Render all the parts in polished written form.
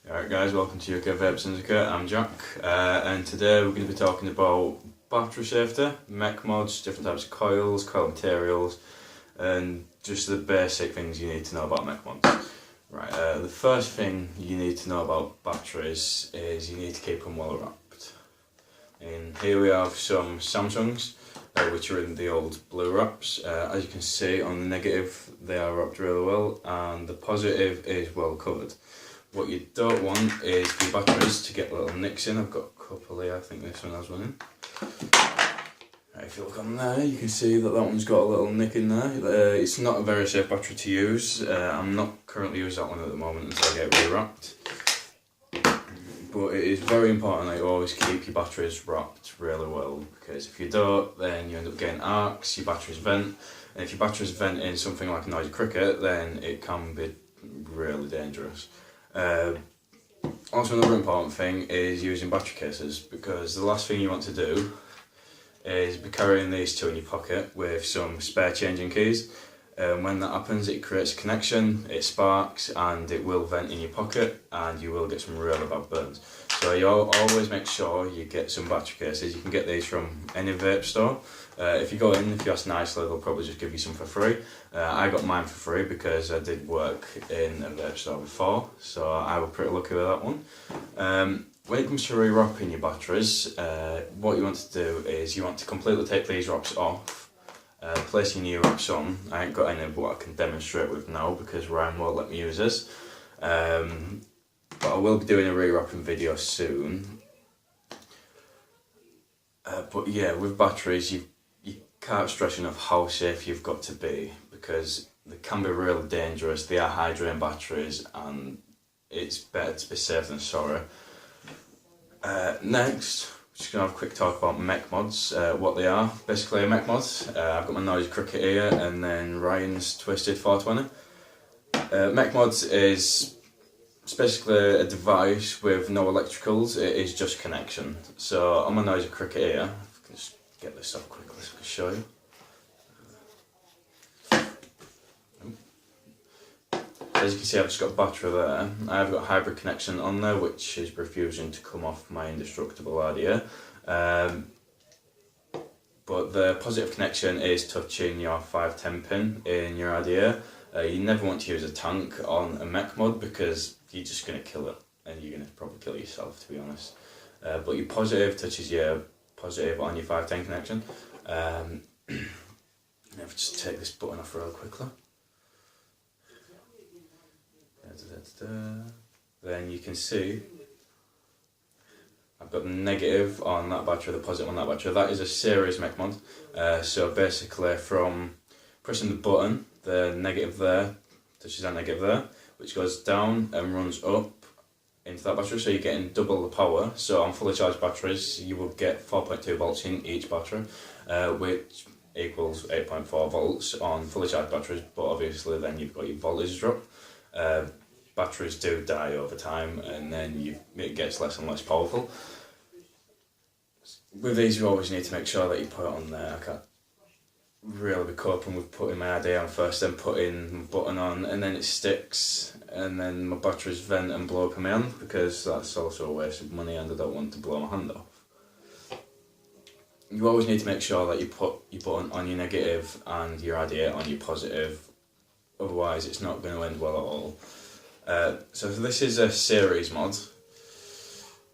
Alright guys, welcome to UK Vape Syndicate. I'm Jack, and today we're going to be talking about battery safety, mech mods, different types of coils, coil materials, and just the basic things you need to know about mech mods. Right, the first thing you need to know about batteries is you need to keep them well wrapped. And here we have some Samsungs, which are in the old blue wraps. As you can see on the negative, they are wrapped really well, and the positive is well covered. What you don't want is for your batteries to get little nicks in. I've got a couple here, I think this one has one in. Right, if you look on there, you can see that one's got a little nick in there. It's not a very safe battery to use. I'm not currently using that one at the moment until I get rewrapped. But it is very important that you always keep your batteries wrapped really well, because if you don't, then you end up getting arcs, your batteries vent, and if your batteries vent in something like a noisy cricket, then it can be really dangerous. Also, another important thing is using battery cases, because the last thing you want to do is be carrying these two in your pocket with some spare changing keys. When that happens, it creates a connection, it sparks, and it will vent in your pocket, and you will get some really bad burns. So you always make sure you get some battery cases. You can get these from any vape store. If you go in, if you ask nicely, they'll probably just give you some for free. I got mine for free because I did work in a vape store before, so I was pretty lucky with that one. When it comes to rewrapping your batteries, what you want to do is you want to completely take these wraps off, place your new wraps on. I ain't got any but I can demonstrate with now because Ryan won't let me use this. But I will be doing a rewrapping video soon. But yeah, with batteries, you can't stress enough how safe you've got to be, because they can be really dangerous. They are high drain batteries, and it's better to be safe than sorry. Next, we're just going to have a quick talk about mech mods, what they are. Basically a mech mod, I've got my noisy cricket here, and then Ryan's twisted 420. Mech mods is basically a device with no electricals. It is just connection. So on my noisy cricket here, if I can just get this up quickly so I can show you. As you can see, I've just got a battery there. I've got a hybrid connection on there, which is refusing to come off my indestructible RDA. But the positive connection is touching your 510 pin in your RDA. You never want to use a tank on a mech mod because you're just going to kill it, and you're going to probably kill yourself, to be honest. But your positive touches your positive on your 510 connection. If I just take this button off real quickly. Then you can see I've got the negative on that battery, the positive on that battery. That is a series mech mod. So basically, from pressing the button, the negative there touches that negative there, which goes down and runs up into that battery, so you're getting double the power. So on fully charged batteries, you will get 4.2 volts in each battery, which equals 8.4 volts on fully charged batteries, but obviously then you've got your voltage drop. Batteries do die over time, and then it gets less and less powerful. With these, you always need to make sure that you put it on there. I can't really be coping with putting my ID on first, then putting my button on, and then it sticks, and then my batteries vent and blow up in my hand, because that's also a waste of money, and I don't want to blow my hand off. You always need to make sure that you put your button on your negative and your RDA on your positive, otherwise it's not going to end well at all. So this is a series mod.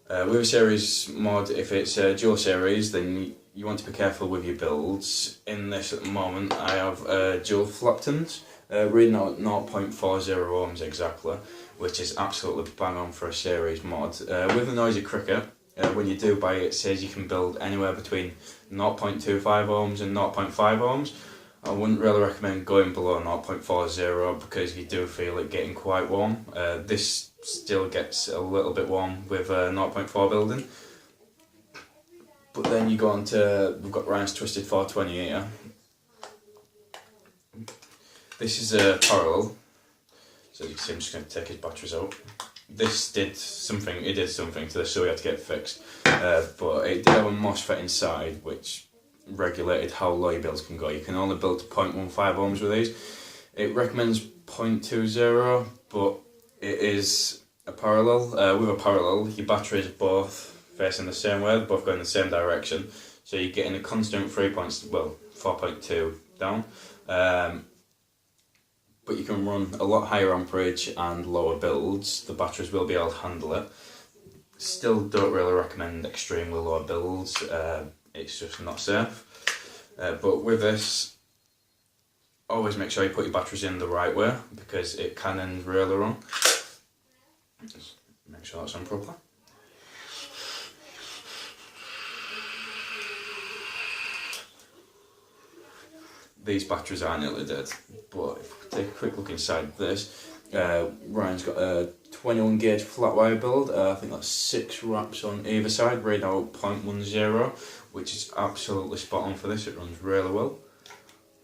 With a series mod, if it's a dual series, then you want to be careful with your builds. In this at the moment, I have dual Flaptons, reading out 0.40 ohms exactly, which is absolutely bang on for a series mod. With the noisy cricket, when you do buy it, it says you can build anywhere between 0.25 ohms and 0.5 ohms. I wouldn't really recommend going below 0.40 because you do feel it getting quite warm. This still gets a little bit warm with 0.4 building. But then you go on to, we've got Ryan's Twisted 420 here. This is a parallel, so you can see I'm just going to take his batteries out. This did something to this, so we had to get it fixed. But it did have a MOSFET inside, which regulated how low your builds can go. You can only build to 0.15 ohms with these. It recommends 0.20, but it is a parallel. With a parallel, your batteries are both facing the same way, both going in the same direction. So you're getting a constant 4.2 down. But you can run a lot higher amperage and lower builds. The batteries will be able to handle it. Still don't really recommend extremely low builds. It's just not safe. But with this, always make sure you put your batteries in the right way, because it can end really wrong. Just make sure that's on properly. These batteries are nearly dead, but if we take a quick look inside this, Ryan's got a 21 gauge flat wire build. I think that's 6 wraps on either side, rated out 0.10, which is absolutely spot on for this. It runs really well.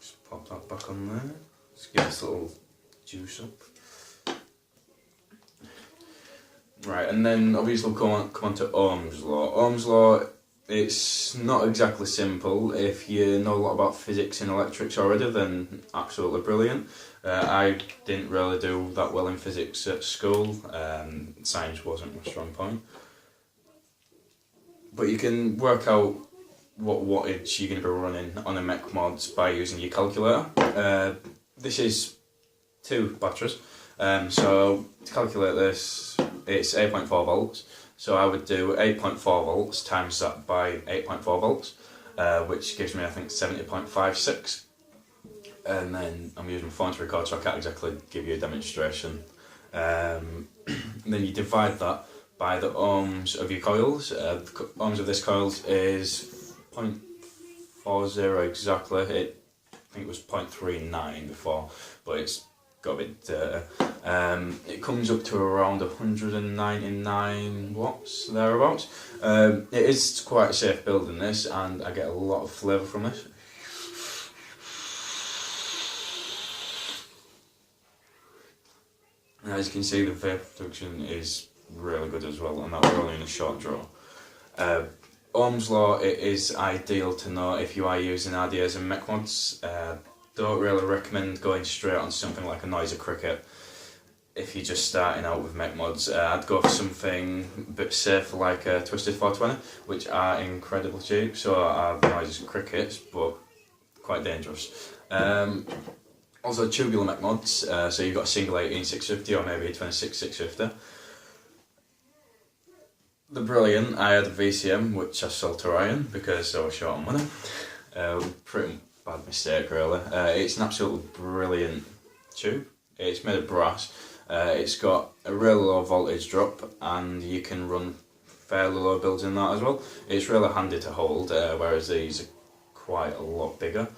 Just pop that back on there. Just get this little juice up. Right, and then obviously we'll come on to Ohm's law. Ohm's law, it's not exactly simple. If you know a lot about physics and electrics already, then absolutely brilliant. I didn't really do that well in physics at school. Science wasn't my strong point. But you can work out what wattage you're going to be running on a mech mod by using your calculator. This is 2 batteries. So to calculate this, it's 8.4 volts. So I would do 8.4 volts times that by 8.4 volts, which gives me, I think, 70.56. And then I'm using my phone to record, so I can't exactly give you a demonstration. And then you divide that by the ohms of your coils. The ohms of this coil is 0.40 exactly. I think it was 0.39 before, but it's got a bit dirty. It comes up to around 199 watts, thereabouts. It is quite a safe build in this, and I get a lot of flavour from this. And as you can see, the vapour production is really good as well, and that we're only in a short draw. Ohm's law, it is ideal to know if you are using RDAs and mech mods. Don't really recommend going straight on something like a Noisy Cricket if you're just starting out with mech mods. I'd go for something a bit safer like a Twisted 420, which are incredibly cheap, so are Noisy Crickets, but quite dangerous. Also tubular mech mods, so you've got a single 18650 or maybe a 26650. They're brilliant. I had a VCM which I sold to Ryan because I was short on money. Pretty bad mistake really. It's an absolutely brilliant tube. It's made of brass. It's got a really low voltage drop, and you can run fairly low builds in that as well. It's really handy to hold, whereas these are quite a lot bigger.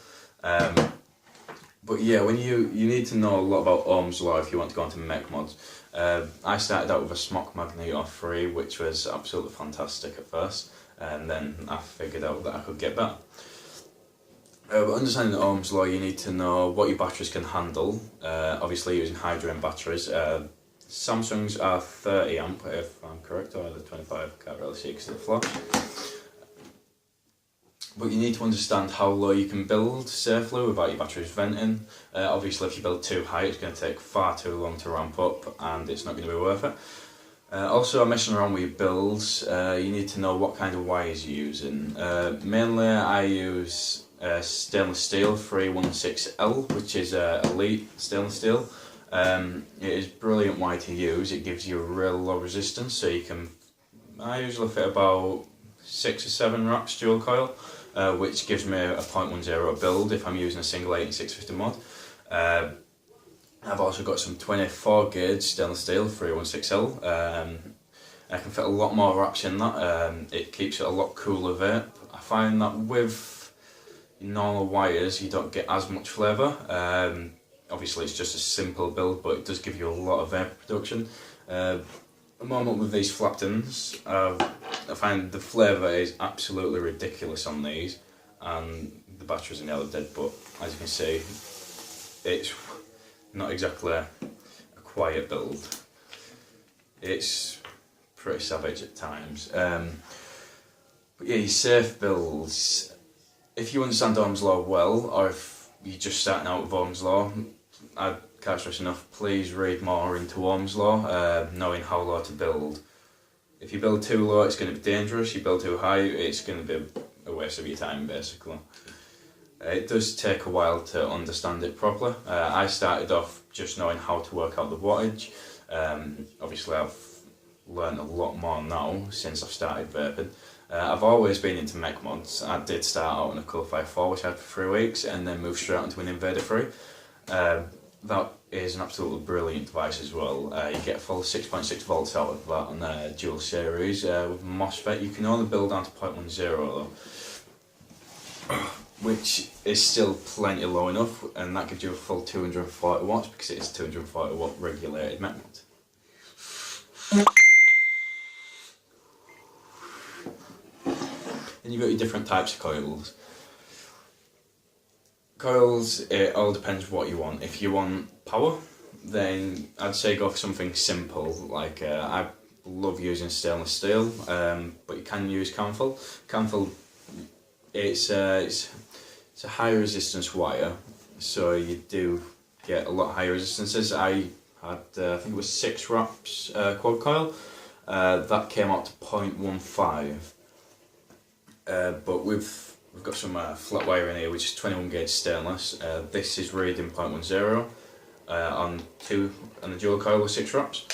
But yeah, when you need to know a lot about Ohm's law if you want to go into mech mods. I started out with a Smok Magneto 3, which was absolutely fantastic at first, and then I figured out that I could get better. But understanding the Ohm's law, you need to know what your batteries can handle. Obviously using high drain batteries. Samsungs are 30 amp if I'm correct, or the 25, I can't really see because of the flash. But you need to understand how low you can build safely without your batteries venting. Obviously if you build too high, it's going to take far too long to ramp up, and it's not going to be worth it. Also, messing around with your builds, you need to know what kind of wires you're using. Mainly I use stainless steel 316L, which is elite stainless steel. It is brilliant wire to use. It gives you a real low resistance, so you can, I usually fit about 6 or 7 wraps dual coil, which gives me a 0.10 build if I'm using a single 18650 mod. I've also got some 24 gauge stainless steel 316L. I can fit a lot more wraps in that. It keeps it a lot cooler vape. I find that with normal wires you don't get as much flavour. Obviously it's just a simple build, but it does give you a lot of vape production. At the moment with these Flaptons, I find the flavour is absolutely ridiculous on these, and the batteries are nearly dead, but as you can see, it's not exactly a quiet build. It's pretty savage at times. But yeah, your safe builds, if you understand Ohm's law well, or if you're just starting out with Ohm's law, I'd can't stress enough, please read more into Ohm's law, knowing how low to build. If you build too low, it's going to be dangerous. You build too high, it's going to be a waste of your time, basically. It does take a while to understand it properly. I started off just knowing how to work out the wattage. Obviously I've learned a lot more now since I've started vaping. I've always been into mech mods. I did start out on a Cool Fire 4 which I had for 3 weeks and then moved straight onto an Invader 3. That is an absolutely brilliant device as well. You get a full 6.6 volts out of that on the dual series. With MOSFET you can only build down to 0.10 though, which is still plenty low enough, and that gives you a full 240 watts because it is 240 watt regulated mech mod. And you've got your different types of coils. Coils, it all depends what you want. If you want power, then I'd say go for something simple. Like I love using stainless steel, but you can use camphor. Camphor, it's a high resistance wire, so you do get a lot higher resistances. I had, I think it was 6 wraps quad coil. That came out to 0.15. But we've got some flat wire in here, which is 21 gauge stainless. This is reading 0.10 on the dual coil with 6 wraps.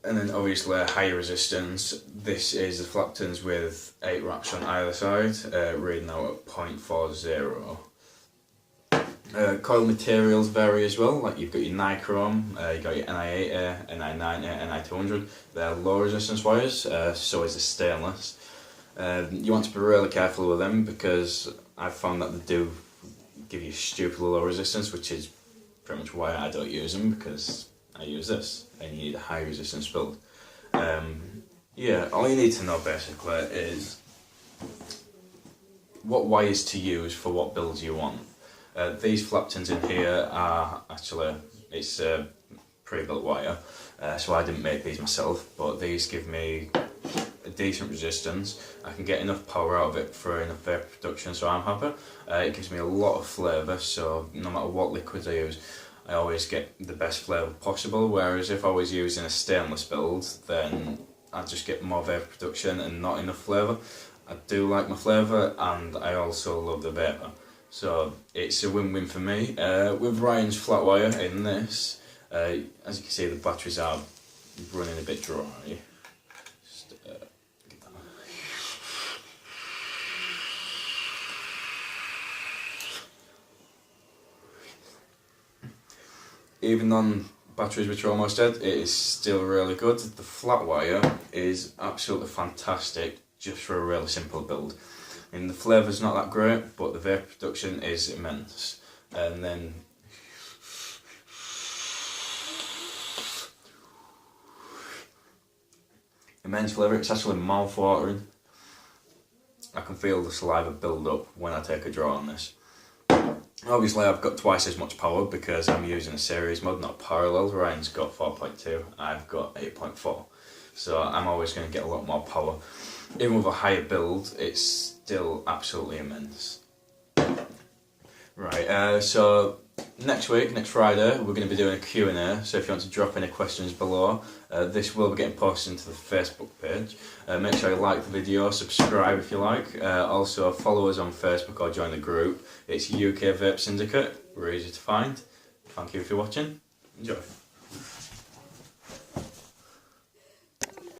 And then obviously a higher resistance. This is the Flaptons with 8 wraps on either side, reading out at 0.40. Coil materials vary as well, like you've got your nichrome, you've got your Ni8A, Ni9A, Ni200. They're low resistance wires, so is the stainless. You want to be really careful with them because I've found that they do give you stupidly low resistance, which is pretty much why I don't use them, because I use this and you need a high resistance build. Yeah, all you need to know basically is what wires to use for what builds you want. These Flaptons in here are actually, it's a pre-built wire, so I didn't make these myself, but these give me a decent resistance. I can get enough power out of it for enough vapor production, so I'm happy. It gives me a lot of flavour, so no matter what liquids I use, I always get the best flavour possible, whereas if I was using a stainless build, then I'd just get more vapor production and not enough flavour. I do like my flavour, and I also love the vapour, so it's a win-win for me. With Ryan's flat wire in this, as you can see, the batteries are running a bit dry. Even on batteries which are almost dead, it is still really good. The flat wire is absolutely fantastic just for a really simple build. And the flavour's not that great, but the vapor production is immense. And then immense flavour, it's actually mouth-watering. I can feel the saliva build up when I take a draw on this. Obviously I've got twice as much power because I'm using a series mod, not parallel. Ryan's got 4.2, I've got 8.4. So I'm always going to get a lot more power. Even with a higher build, it's still absolutely immense. Right, so next week, next Friday, we're going to be doing a Q&A, so if you want to drop any questions below, this will be getting posted into the Facebook page. Make sure you like the video, subscribe if you like, also follow us on Facebook or join the group. It's UK Vape Syndicate, we're easy to find. Thank you for watching, enjoy.